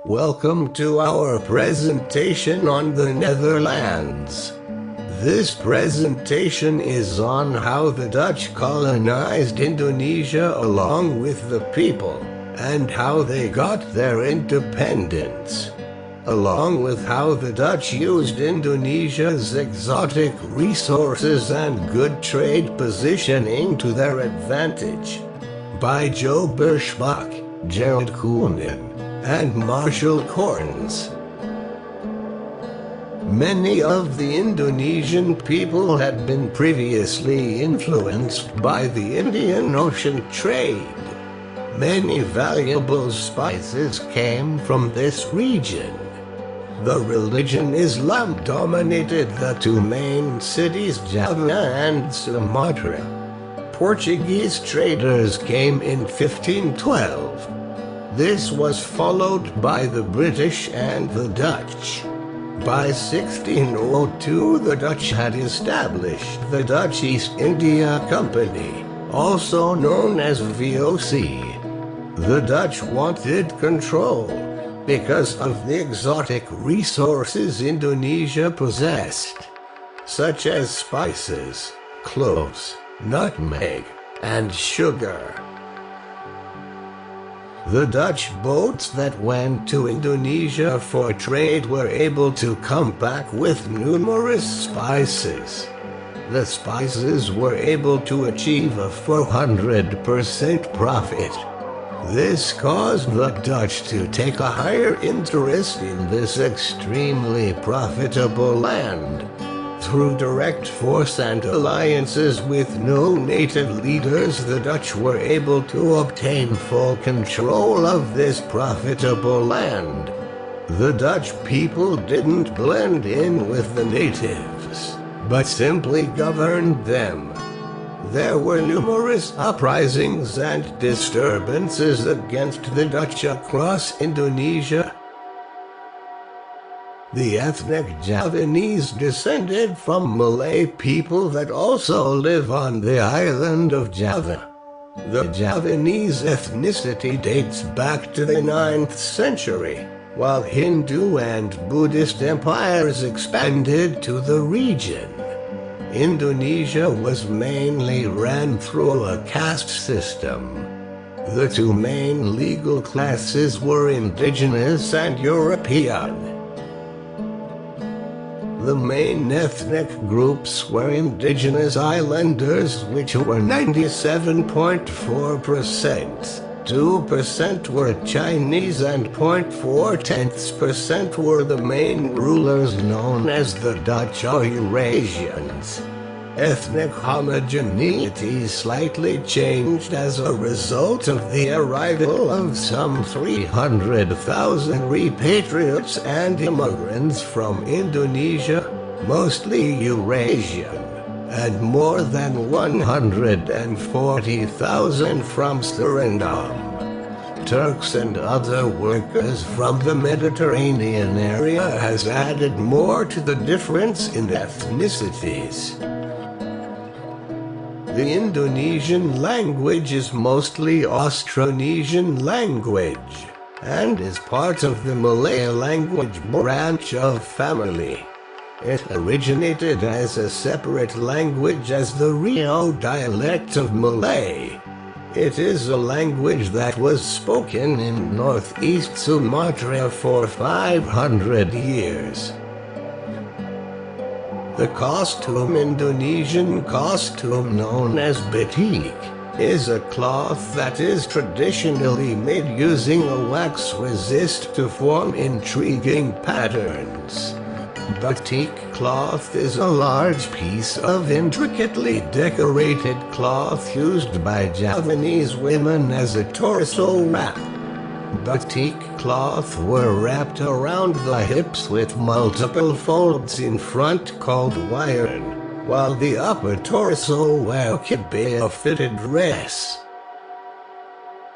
Welcome to our presentation on the Netherlands. This presentation is on how the Dutch colonized Indonesia along with the people, and how they got their independence, along with how the Dutch used Indonesia's exotic resources and good trade positioning to their advantage. By Joe Birschbach, Gerald Koenen, and Marshall Corns. Many of the Indonesian people had been previously influenced by the Indian Ocean trade. Many valuable spices came from this region. The religion Islam dominated the two main cities, Java and Sumatra. Portuguese traders came in 1512. This was followed by the British and the Dutch. By 1602 the Dutch had established the Dutch East India Company, also known as VOC. The Dutch wanted control because of the exotic resources Indonesia possessed, such as spices, cloves, nutmeg, and sugar. The Dutch boats that went to Indonesia for trade were able to come back with numerous spices. The spices were able to achieve a 400% profit. This caused the Dutch to take a higher interest in this extremely profitable land. Through direct force and alliances with no native leaders, the Dutch were able to obtain full control of this profitable land. The Dutch people didn't blend in with the natives, but simply governed them. There were numerous uprisings and disturbances against the Dutch across Indonesia. The ethnic Javanese descended from Malay people that also live on the island of Java. The Javanese ethnicity dates back to the 9th century, while Hindu and Buddhist empires expanded to the region. Indonesia was mainly ran through a caste system. The two main legal classes were indigenous and European. The main ethnic groups were indigenous islanders, which were 97.4%. 2% were Chinese and 0.4% were the main rulers known as the Dutch or Eurasians. Ethnic homogeneity slightly changed as a result of the arrival of some 300,000 repatriates and immigrants from Indonesia, mostly Eurasian, and more than 140,000 from Suriname. Turks and other workers from the Mediterranean area has added more to the difference in ethnicities. The Indonesian language is mostly Austronesian language, and is part of the Malay language branch of family. It originated as a separate language as the Rio dialect of Malay. It is a language that was spoken in northeast Sumatra for 500 years. The Indonesian costume known as batik, is a cloth that is traditionally made using a wax resist to form intriguing patterns. Batik cloth is a large piece of intricately decorated cloth used by Javanese women as a torso wrap. Batik cloth were wrapped around the hips with multiple folds in front called wiren, while the upper torso wear could be a fitted dress.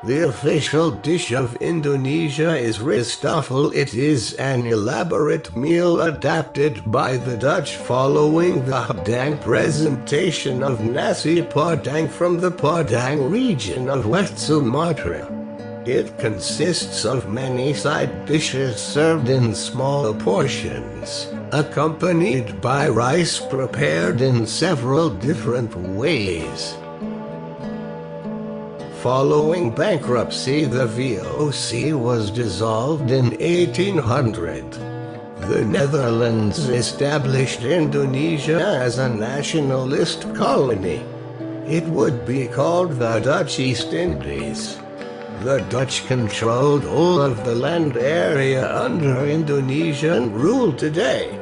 The official dish of Indonesia is ristafel. It is an elaborate meal adapted by the Dutch following the Padang presentation of nasi Padang from the Padang region of West Sumatra. It consists of many side dishes served in small portions, accompanied by rice prepared in several different ways. Following bankruptcy, the VOC was dissolved in 1800. The Netherlands established Indonesia as a nationalist colony. It would be called the Dutch East Indies. The Dutch controlled all of the land area under Indonesian rule today.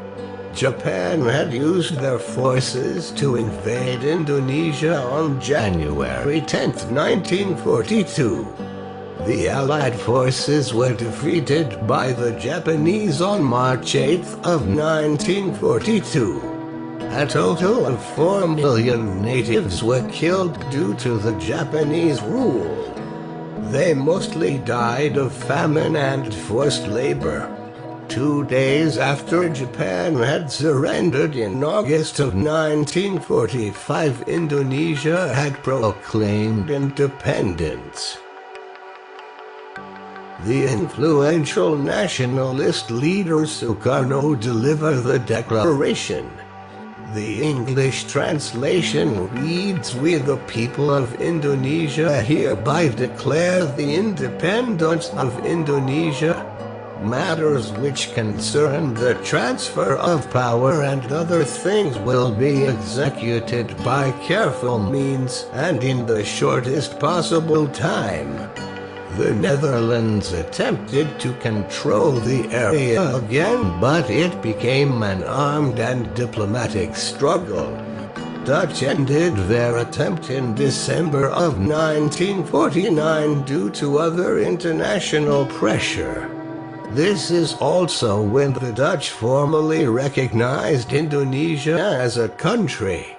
Japan had used their forces to invade Indonesia on January 10, 1942. The Allied forces were defeated by the Japanese on March 8 of 1942. A total of 4 million natives were killed due to the Japanese rule. They mostly died of famine and forced labor. 2 days after Japan had surrendered in August of 1945, Indonesia had proclaimed independence. The influential nationalist leader Sukarno delivered the declaration. The English translation reads, "We the people of Indonesia hereby declare the independence of Indonesia. Matters which concern the transfer of power and other things will be executed by careful means and in the shortest possible time." The Netherlands attempted to control the area again, but it became an armed and diplomatic struggle. Dutch ended their attempt in December of 1949 due to other international pressure. This is also when the Dutch formally recognized Indonesia as a country.